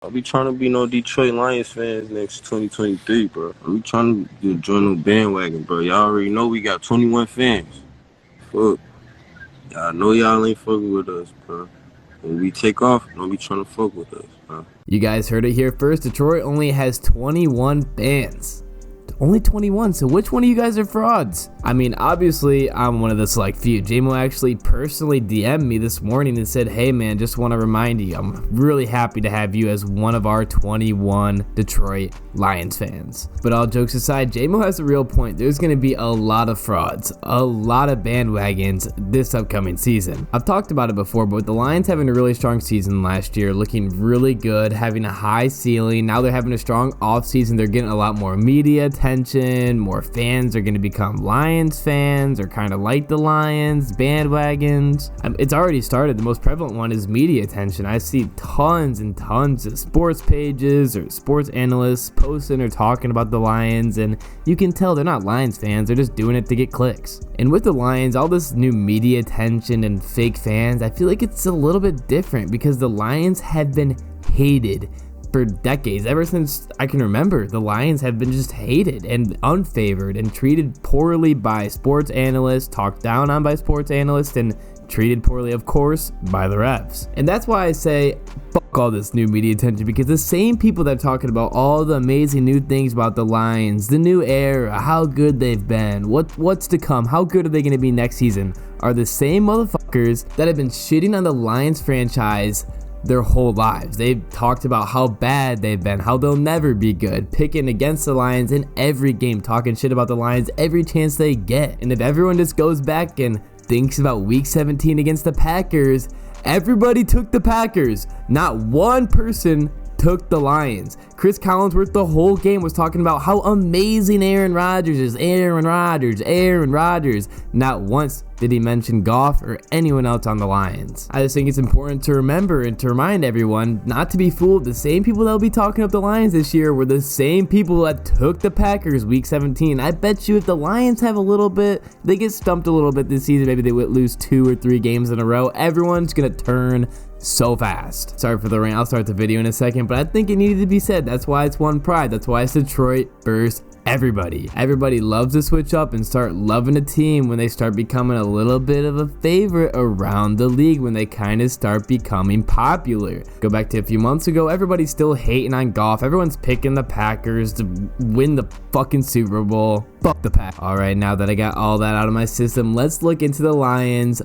I'll be trying to be no Detroit Lions fans next 2023, bro. I'll be trying to join the bandwagon, bro. Y'all already know we got 21 fans. Fuck. Y'all know y'all ain't fucking with us, bro. When we take off, don't be trying to fuck with us, bro. You guys heard it here first. Detroit only has 21 fans. Only 21, so which one of you guys are frauds? I mean, obviously, I'm one of the select few. JMO actually personally DM'd me this morning and said, hey man, just want to remind you, I'm really happy to have you as one of our 21 Detroit Lions fans. But all jokes aside, JMO has a real point. There's going to be a lot of frauds, a lot of bandwagons this upcoming season. I've talked about it before, but with the Lions having a really strong season last year, looking really good, having a high ceiling, now they're having a strong offseason, they're getting a lot more media attention, more fans are going to become Lions fans or kind of like the Lions, bandwagons. It's already started. The most prevalent one is media attention. I see tons and tons of sports pages or sports analysts posting or talking about the Lions, and you can tell they're not Lions fans, they're just doing it to get clicks. And with the Lions, all this new media attention and fake fans, I feel like it's a little bit different because the Lions have been hated for decades. Ever since I can remember, the Lions have been just hated and unfavored and treated poorly by sports analysts, talked down on by sports analysts, and treated poorly, of course, by the refs. And that's why I say fuck all this new media attention, because the same people that are talking about all the amazing new things about the Lions, the new era, how good they've been, what's to come, how good are they going to be next season, are the same motherfuckers that have been shitting on the Lions franchise their whole lives. They've talked about how bad they've been, how they'll never be good, picking against the Lions in every game, talking shit about the Lions every chance they get. And if everyone just goes back and thinks about week 17 against the Packers, everybody took the Packers. Not one person took the Lions. Chris Collinsworth the whole game was talking about how amazing Aaron Rodgers is. Aaron Rodgers. Not once did he mention Goff or anyone else on the Lions. I just think it's important to remember and to remind everyone not to be fooled. The same people that will be talking up the Lions this year were the same people that took the Packers week 17. I bet you if the Lions have a little bit, they get stumped a little bit this season, maybe they would lose 2 or 3 games in a row, everyone's gonna turn so fast. Sorry for the rant, I'll start the video in a second, but I think it needed to be said. That's why it's one pride. That's why it's Detroit versus everybody. Everybody loves to switch up and start loving a team when they start becoming a little bit of a favorite around the league, when they kind of start becoming popular. Go back to a few months ago, everybody's still hating on Goff. Everyone's picking the Packers to win the fucking Super Bowl. Fuck the Pack. All right, now that I got all that out of my system, let's look into the Lions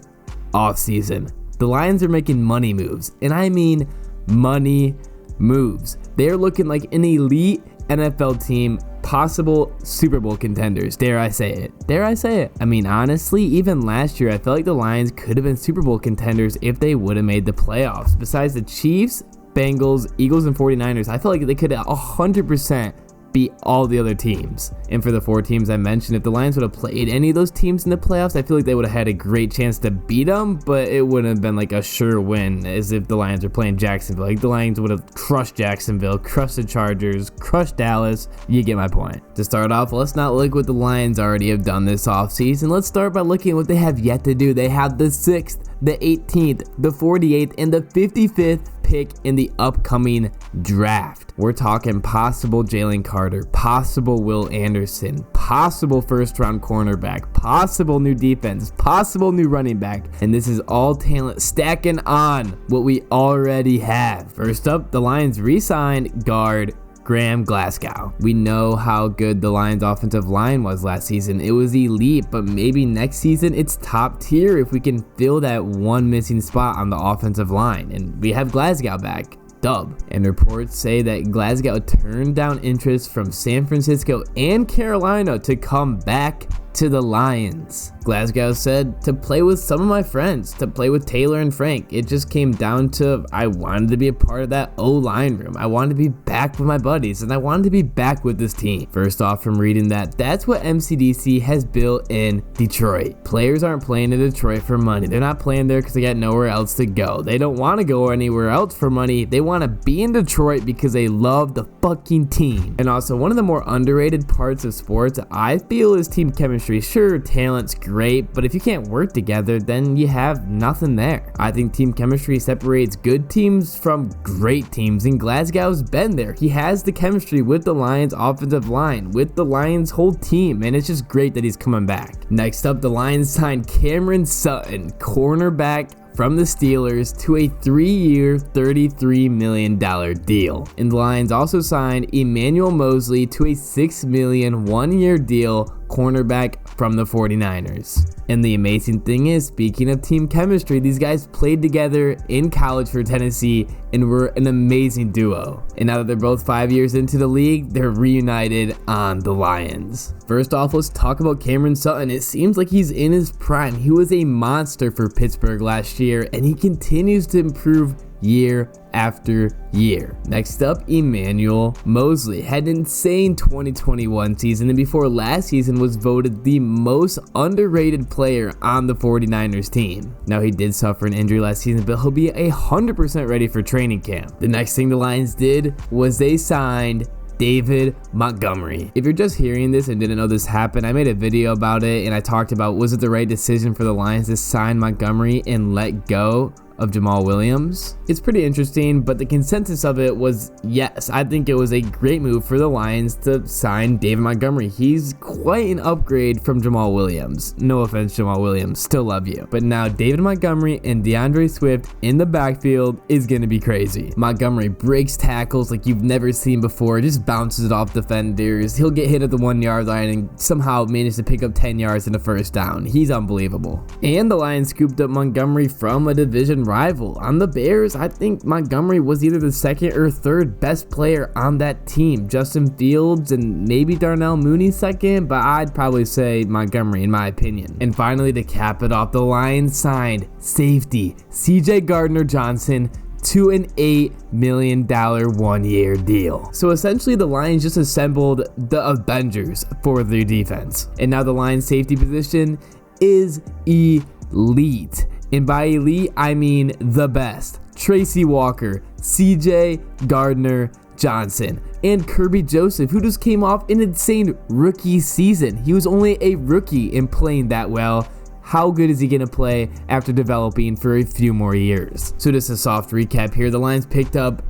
offseason. The Lions are making money moves, and I mean money moves. They're looking like an elite NFL team, possible Super Bowl contenders. Dare I say it? I mean, honestly, even last year, I felt like the Lions could have been Super Bowl contenders if they would have made the playoffs. Besides the Chiefs, Bengals, Eagles, and 49ers, I felt like they could have 100% beat all the other teams. And for the 4 teams I mentioned, if the Lions would have played any of those teams in the playoffs, I feel like they would have had a great chance to beat them, but it wouldn't have been like a sure win as if the Lions were playing Jacksonville. Like the Lions would have crushed Jacksonville, crushed the Chargers, crushed Dallas. You get my point. To start off, let's not look what the Lions already have done this offseason. Let's start by looking at what they have yet to do. They have the 6th, the 18th, the 48th, and the 55th pick in the upcoming draft. We're talking possible Jalen Carter, possible Will Anderson, possible first-round cornerback, possible new defense, possible new running back, and this is all talent stacking on what we already have. First up, the Lions re-signed guard Graham Glasgow. We know how good the Lions offensive line was last season. It was elite, but maybe next season it's top tier if we can fill that one missing spot on the offensive line. And we have Glasgow back. Dub. And reports say that Glasgow turned down interest from San Francisco and Carolina to come back to the Lions. Glasgow said, to play with some of my friends, to play with Taylor and Frank. It just came down to I wanted to be a part of that O-line room. I wanted to be back with my buddies, and I wanted to be back with this team. First off, from reading that's what MCDC has built in Detroit. Players aren't playing in Detroit for money. They're not playing there because they got nowhere else to go. They don't want to go anywhere else for money. They want to be in Detroit because they love the fucking team. And also, one of the more underrated parts of sports, I feel, is team chemistry. chemistry. Sure, talent's great, but if you can't work together, then you have nothing there. I think team chemistry separates good teams from great teams, and Glasgow's been there. He has the chemistry with the Lions offensive line, with the Lions whole team, and it's just great that he's coming back. Next up, the Lions signed Cameron Sutton, cornerback from the Steelers, to a 3-year, $33 million deal. And the Lions also signed Emmanuel Mosely to a $6 million one-year deal, cornerback from the 49ers. And the amazing thing is, speaking of team chemistry, these guys played together in college for Tennessee and were an amazing duo. And now that they're both 5 years into the league, they're reunited on the Lions. First off, let's talk about Cameron Sutton. It seems like he's in his prime. He was a monster for Pittsburgh last year, and he continues to improve year after year. Next up, Emmanuel Mosely had an insane 2021 season, and before last season was voted the most underrated player on the 49ers team. Now, he did suffer an injury last season, but he'll be 100% ready for training camp. The next thing the Lions did was they signed David Montgomery. If you're just hearing this and didn't know this happened, I made a video about it and I talked about, was it the right decision for the Lions to sign Montgomery and let go of Jamal Williams? It's pretty interesting, but the consensus of it was yes. I think it was a great move for the Lions to sign David Montgomery. He's quite an upgrade from Jamal Williams. No offense, Jamal Williams, still love you. But now David Montgomery and DeAndre Swift in the backfield is going to be crazy. Montgomery breaks tackles like you've never seen before, just bounces it off defenders. He'll get hit at the 1 yard line and somehow manage to pick up 10 yards in a first down. He's unbelievable. And the Lions scooped up Montgomery from a division rival. On the Bears, I think Montgomery was either the second or third best player on that team. Justin Fields and maybe Darnell Mooney second, but I'd probably say Montgomery in my opinion. And finally, to cap it off, the Lions signed safety CJ Gardner-Johnson to an $8 million one-year deal. So essentially, the Lions just assembled the Avengers for their defense. And now the Lions safety position is elite. And by elite, I mean the best. Tracy Walker, CJ Gardner-Johnson, and Kirby Joseph, who just came off an insane rookie season. He was only a rookie and playing that well. How good is he going to play after developing for a few more years? So just a soft recap here. The Lions picked up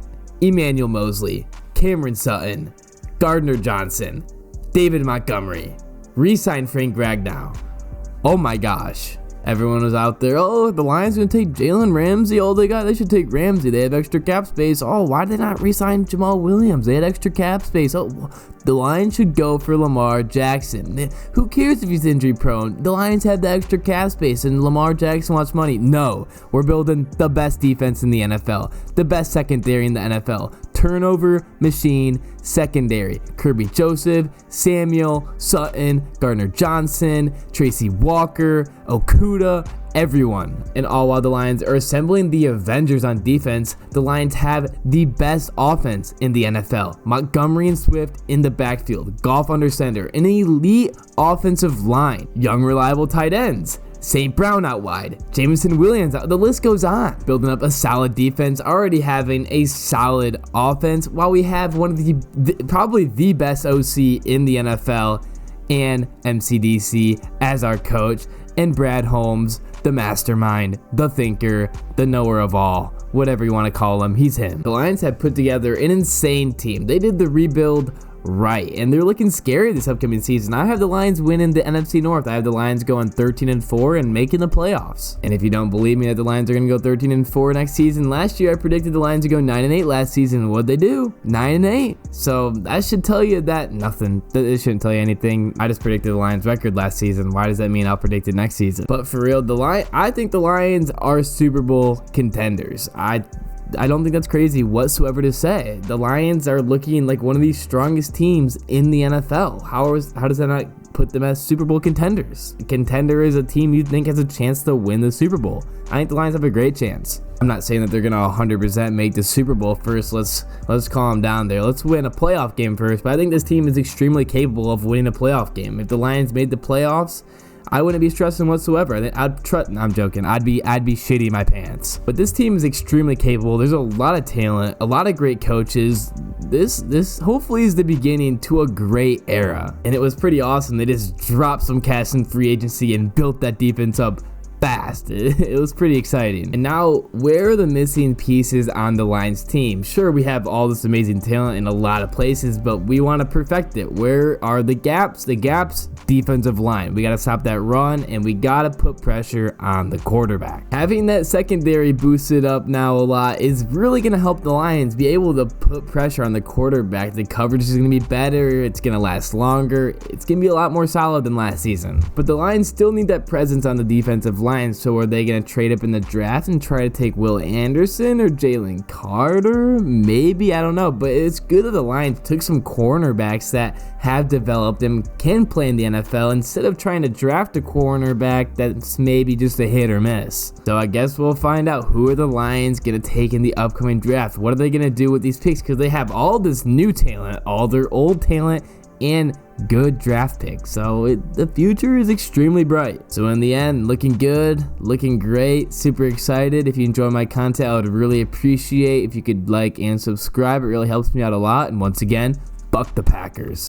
Emmanuel Mosely, Cameron Sutton, Gardner-Johnson, David Montgomery, re-signed Frank Ragnow. Oh my gosh. Everyone was out there, oh, the Lions going to take Jalen Ramsey. Oh, they should take Ramsey. They have extra cap space. Oh, why did they not re-sign Jamal Williams? They had extra cap space. Oh, the Lions should go for Lamar Jackson. Who cares if he's injury prone? The Lions had the extra cap space and Lamar Jackson wants money. No, we're building the best defense in the NFL, the best secondary in the NFL. Turnover machine secondary. Kirby Joseph, Samuel, Sutton, Gardner-Johnson, Tracy Walker, Okuda, everyone. And all while the Lions are assembling the Avengers on defense, the Lions have the best offense in the NFL. Montgomery and Swift in the backfield, Goff under center, an elite offensive line, young reliable tight ends, St. Brown out wide, Jameson Williams out, the list goes on. Building up a solid defense, already having a solid offense, while we have one of the probably the best OC in the NFL, and MCDC as our coach, and Brad Holmes, the mastermind, the thinker, the knower of all, whatever you want to call him, he's him. The Lions have put together an insane team. They did the rebuild right, and they're looking scary this upcoming season. I have the Lions winning the NFC North. I have the Lions going 13-4 and making the playoffs. And if you don't believe me that the Lions are going to go 13-4 next season, last year I predicted the Lions to go 9-8 last season. What'd they do? 9-8. So that should tell you that nothing. It shouldn't tell you anything. I just predicted the Lions record last season. Why does that mean I'll predict it next season? But for real, I think the Lions are Super Bowl contenders. I don't think that's crazy whatsoever to say. The Lions are looking like one of the strongest teams in the NFL. How does that not put them as Super Bowl contenders? A contender is a team you think has a chance to win the Super Bowl. I think the Lions have a great chance. I'm not saying that they're going to 100% make the Super Bowl first. Let's calm down there. Let's win a playoff game first. But I think this team is extremely capable of winning a playoff game. If the Lions made the playoffs, I wouldn't be stressing whatsoever. I'm joking. I'd be shitting my pants. But this team is extremely capable. There's a lot of talent, a lot of great coaches. this hopefully is the beginning to a great era. And it was pretty awesome. They just dropped some cash in free agency and built that defense up fast. It was pretty exciting. And now, where are the missing pieces on the Lions team? Sure, we have all this amazing talent in a lot of places, but we want to perfect it. Where are the gaps? The gaps, defensive line. We got to stop that run, and we got to put pressure on the quarterback. Having that secondary boosted up now a lot is really going to help the Lions be able to put pressure on the quarterback. The coverage is going to be better. It's going to last longer. It's going to be a lot more solid than last season. But the Lions still need that presence on the defensive line. So are they going to trade up in the draft and try to take Will Anderson or Jalen Carter? Maybe, I don't know. But it's good that the Lions took some cornerbacks that have developed and can play in the NFL instead of trying to draft a cornerback that's maybe just a hit or miss. So I guess we'll find out who are the Lions going to take in the upcoming draft. What are they going to do with these picks? Because they have all this new talent, all their old talent, and good draft picks. So the future is extremely bright. So in the end, looking good, looking great, super excited. If you enjoy my content, I would really appreciate if you could like and subscribe. It really helps me out a lot. And once again, fuck the Packers.